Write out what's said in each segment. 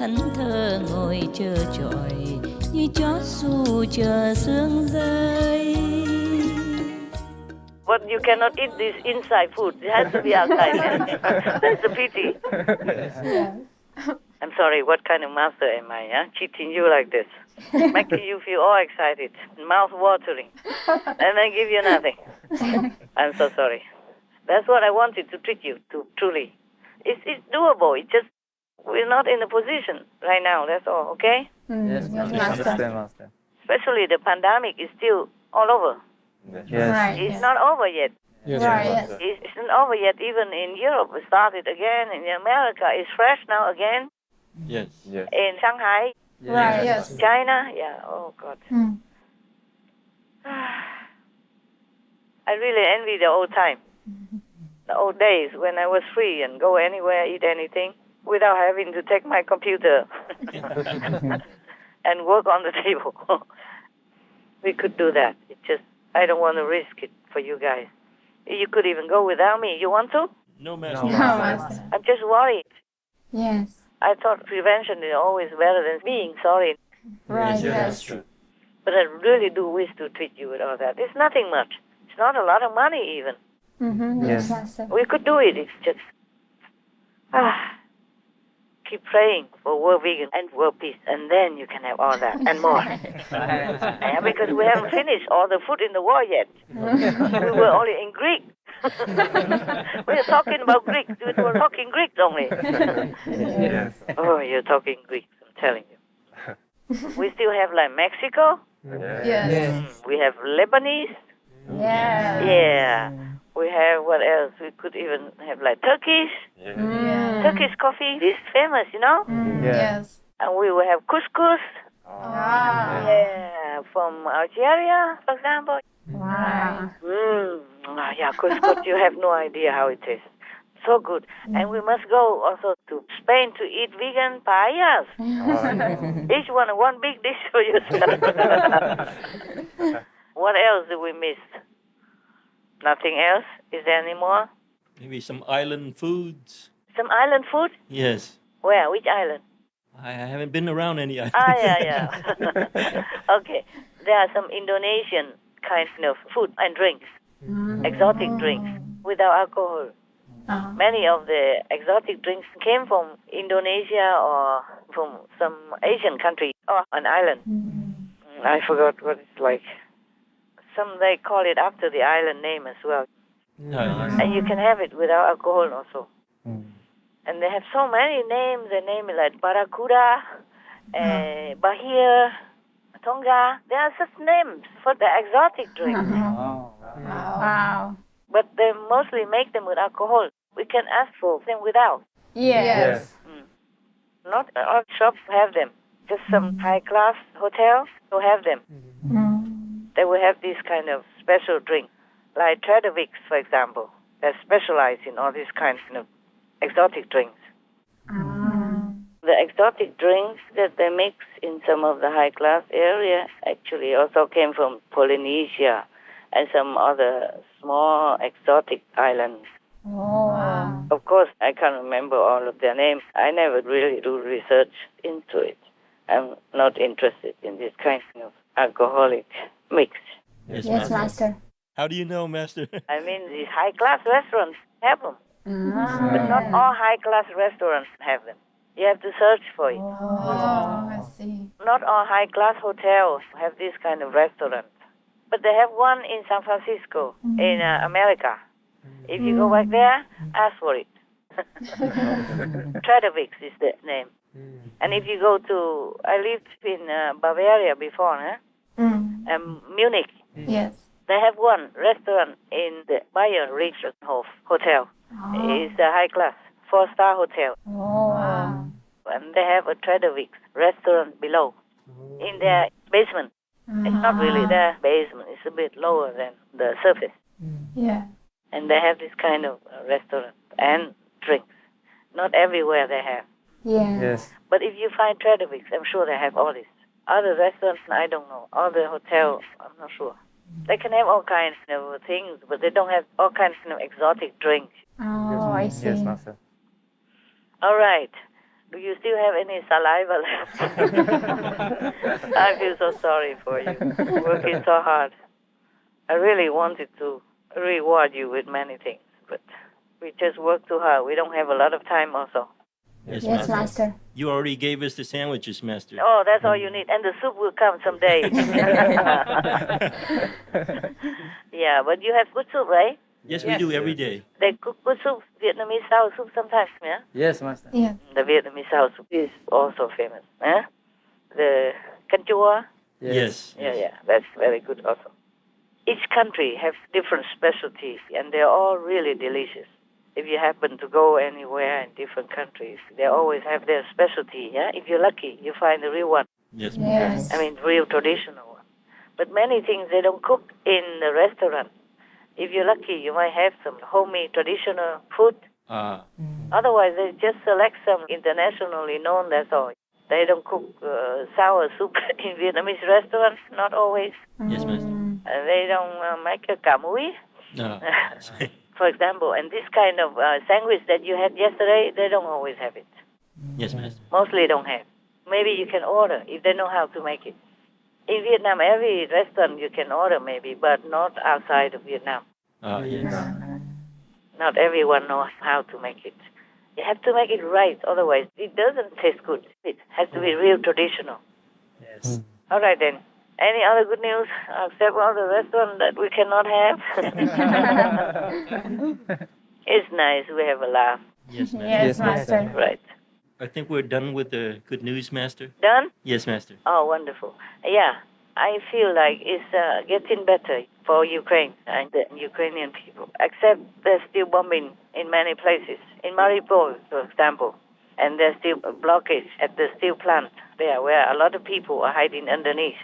thẫn thờ ngồi chờ chọi như chó xù chờ sương rơi. But you cannot eat this inside food. It has to be outside. That's a pity. Yes. I'm sorry, what kind of master am I, huh? Cheating you like this. Making you feel all excited, mouth-watering, and then give you nothing. I'm so sorry. That's what I wanted to treat you to, truly. It's doable. It's just we're not in a position right now, that's all, okay? Yes, Master. Understand, Master. Especially the pandemic is still all over. Yes. Right. It's not over yet. Yes, Right, Master. It's not over yet. Even in Europe, it started again. In America, it's fresh now again. Yes. Yes. In Shanghai, Right, yes. China, yeah. Oh God. Mm. I really envy the old time, the old days when I was free and go anywhere, eat anything without having to take my computer and work on the table. We could do that. It just I don't want to risk it for you guys. You could even go without me. You want to? No, Master. No, Master. I'm just worried. Yes. I thought prevention is always better than being sorry. Right, Yes, yes. that's true. But I really do wish to treat you with all that. It's nothing much. It's not a lot of money even. Mm-hmm. Yes, Yes. Master. We could do it. It's just keep praying for world vegan and world peace, and then you can have all that and more. Yeah, because we haven't finished all the food in the world yet. We were only in Greek. We were talking about Greek. We were talking Greek only. Yes. Oh, you're talking Greek, I'm telling you. We still have like Mexico. Yes. We have Lebanese. Yes. Yeah. We have what else? We could even have like Turkish. Mm. Turkish coffee is famous, you know. Mm. Yeah. Yes. And we will have couscous. Wow. Yeah, from Algeria, for example. Wow. Yeah, couscous. You have no idea how it tastes. So good. And we must go also to Spain to eat vegan paellas. Each one big dish for yourself. What else do we miss? Nothing else? Is there any more? Maybe some island foods. Some island food? Yes. Where? Which island? I haven't been around any islands. Yeah. Okay. There are some Indonesian kind of food and drinks, exotic drinks, without alcohol. Many of the exotic drinks came from Indonesia or from some Asian country or an island. I forgot what it's like. Some they call it after the island name as well. And you can have it without alcohol also. And they have so many names. They name it like Barracuda, Bahia, Tonga. There are such names for the exotic drinks. Wow. But they mostly make them with alcohol. We can ask for them without. Yes. Not all shops have them. Just some high-class hotels will have them. They will have this kind of special drink, like Trader Vic's, for example. They specialize in all these kinds of exotic drinks. The exotic drinks that they mix in some of the high-class area actually also came from Polynesia and some other small exotic islands. Wow. Of course, I can't remember all of their names. I never really do research into it. I'm not interested in this kind of alcoholic mix. Yes, Master. How do you know, Master? I mean, these high-class restaurants have them, but not all high-class restaurants have them. You have to search for it. Oh, I see. Not all high-class hotels have this kind of restaurant, but they have one in San Francisco, in America. If you go back there, ask for it. Trader Vic's is the name. And if you go to, I lived in Bavaria before, Munich. Yes. They have one restaurant in the Bayern Riedhof Hotel. It's a high-class, 4-star hotel. Oh, wow. And they have a Trader Vic's restaurant below, in their basement. It's not really their basement. It's a bit lower than the surface. Yeah. And they have this kind of restaurant and drinks. Not everywhere they have. Yeah. Yes. But if you find Trader Vic's, I'm sure they have all this. Other restaurants, I don't know. Other hotels, I'm not sure. They can have all kinds of things, but they don't have all kinds of exotic drinks. Oh, I see. Yes, Master. All right. Do you still have any saliva left? I feel so sorry for you, working so hard. I really wanted to reward you with many things, but we just work too hard. We don't have a lot of time also. Yes, Yes, Master. Master. You already gave us the sandwiches, Master. Oh, that's all you need. And the soup will come someday. Yeah, but you have good soup, right? Yes, we do every day. They cook good soup, Vietnamese sour soup sometimes, yeah? Yes, Master. Yeah. The Vietnamese sour soup is also famous. Eh? The canh chua, Yes. yeah, that's very good also. Each country has different specialties, and they're all really delicious. If you happen to go anywhere in different countries, they always have their specialty, yeah? If you're lucky, you find the real one. Yes. Yes. I mean, real traditional one. But many things they don't cook in the restaurant. If you're lucky, you might have some homemade traditional food. Otherwise, they just select some internationally known, that's all. They don't cook sour soup in Vietnamese restaurants, not always. Yes, Master. They don't make a cà muối, No. for example. And this kind of sandwich that you had yesterday, they don't always have it. Yes, Master. Mostly don't have. Maybe you can order if they know how to make it. In Vietnam, every restaurant you can order maybe, but not outside of Vietnam. Yes. Not everyone knows how to make it. You have to make it right, otherwise it doesn't taste good. It has to be real traditional. Yes. All right then. Any other good news except all the restaurant that we cannot have? It's nice. We have a laugh. Yes, Master. Yes, Master. Right. I think we're done with the good news, Master. Done? Yes, Master. Oh, wonderful. Yeah, I feel like it's getting better for Ukraine and the Ukrainian people. Except there's still bombing in many places. In Mariupol, for example. And there's still a blockage at the steel plant there where a lot of people are hiding underneath.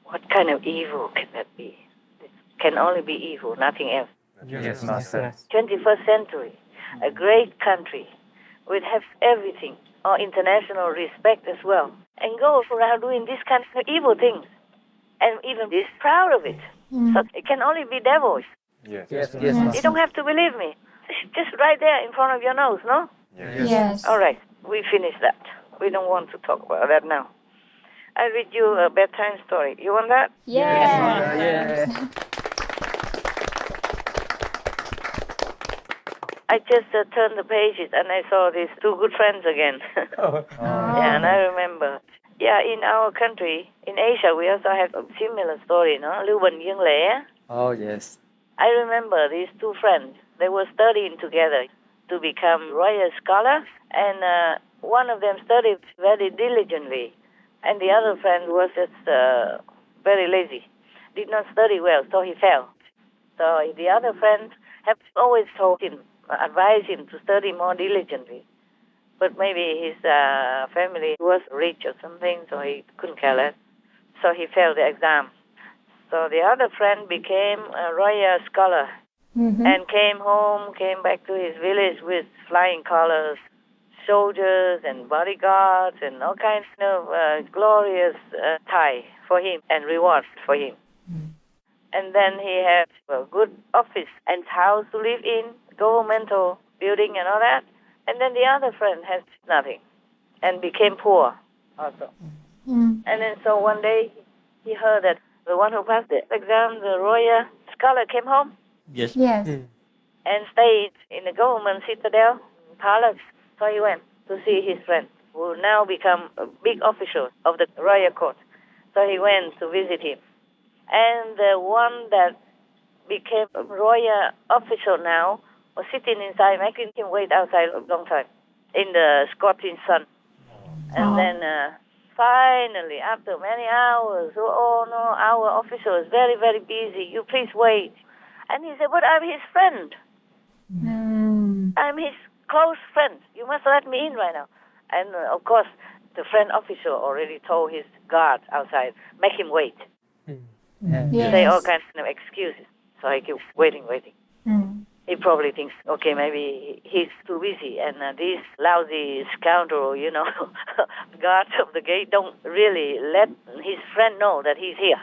What kind of evil can that be? It can only be evil, nothing else. Yes, Master. 21st century, a great country will have everything, or international respect as well, and go around doing this kind of evil things, and even is proud of it. So it can only be devils. Yes. Yes. You don't have to believe me. It's just right there in front of your nose, no? Yes. All right, we finish that. We don't want to talk about that now. I'll read you a bedtime story. You want that? Yes. Yes. I just turned the pages and I saw these two good friends again. Yeah, and I remember. Yeah, in our country, in Asia, we also have a similar story, no? Lưu Bình Dương Lễ. Oh, yes. I remember these two friends. They were studying together to become royal scholars, and one of them studied very diligently, and the other friend was just very lazy, did not study well, so he fell. So the other friend have always told him, advised him to study more diligently, but maybe his family was rich or something, so he couldn't care less. So he failed the exam. So the other friend became a royal scholar and came home, came back to his village with flying colors, soldiers and bodyguards and all kinds of glorious tie for him and rewards for him. And then he had a good office and house to live in, governmental building and all that. And then the other friend has nothing and became poor also. And then so one day he heard that the one who passed the exam, the royal scholar, came home Yes. Yes. and stayed in the government citadel, palace. So he went to see his friend, who now become a big official of the royal court. So he went to visit him. And the one that became a royal official now was sitting inside, making him wait outside a long time in the scorching sun. And then finally, after many hours, oh no, our official is very, very busy. You please wait. And he said, but I'm his friend. I'm his close friend. You must let me in right now. And of course, the friend official already told his guard outside, make him wait. Yes. Say all kinds of excuses. So he keeps waiting. He probably thinks, okay, maybe he's too busy, and this lousy scoundrel, guards of the gate don't really let his friend know that he's here.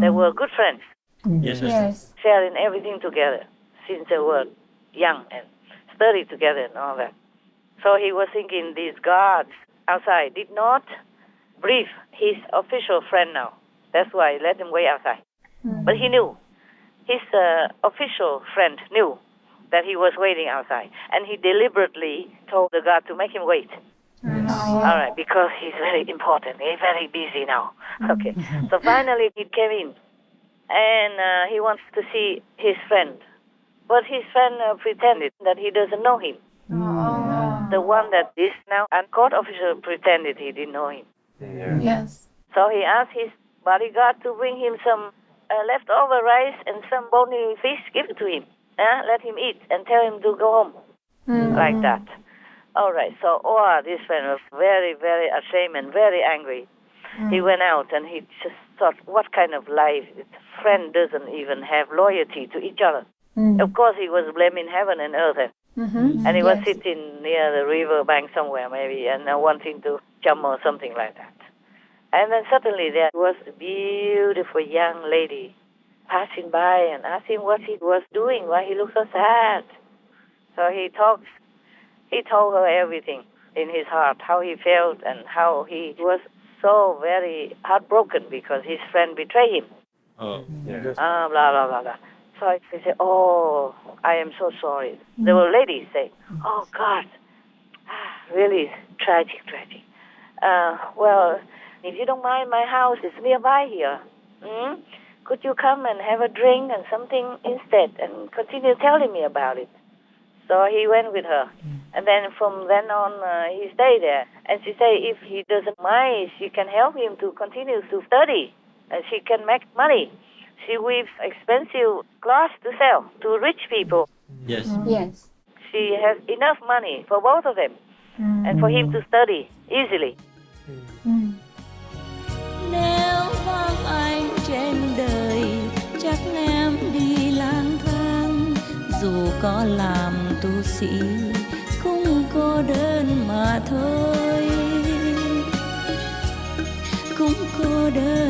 They were good friends, Yes. Yes. sharing everything together since they were young and study together and all that. So he was thinking these guards outside did not brief his official friend now. That's why he let him wait outside. But he knew. His official friend knew that he was waiting outside. And he deliberately told the guard to make him wait. All right, because he's very important. He's very busy now. Okay. So finally he came in. And he wants to see his friend. But his friend pretended that he doesn't know him. The one that is now a court official pretended he didn't know him. Yes. So he asked his bodyguard to bring him some leftover rice and some bony fish, give it to him. Let him eat and tell him to go home. Like that. All right, so this friend was very, very ashamed and very angry. He went out and he just thought, what kind of life? His friend doesn't even have loyalty to each other. Of course, he was blaming heaven and earth. And he was sitting near the river bank somewhere, maybe, and wanting to jump or something like that. And then suddenly there was a beautiful young lady passing by and asking what he was doing, why he looked so sad. So he told her everything in his heart, how he felt and how he was so very heartbroken because his friend betrayed him. Blah, blah, blah, blah. So he said, I am so sorry. The lady said, oh, God, really tragic. Well, if you don't mind, my house is nearby here. Could you come and have a drink and something instead and continue telling me about it? So he went with her. And then from then on, he stayed there. And she said if he doesn't mind, she can help him to continue to study. And she can make money. She weaves expensive clothes to sell to rich people. Yes. Yes. She has enough money for both of them and for him to study easily. Nếu vắng anh trên đời, chắc em đi lang thang. Dù có làm tu sĩ, cũng cô đơn mà thôi. Cũng cô đơn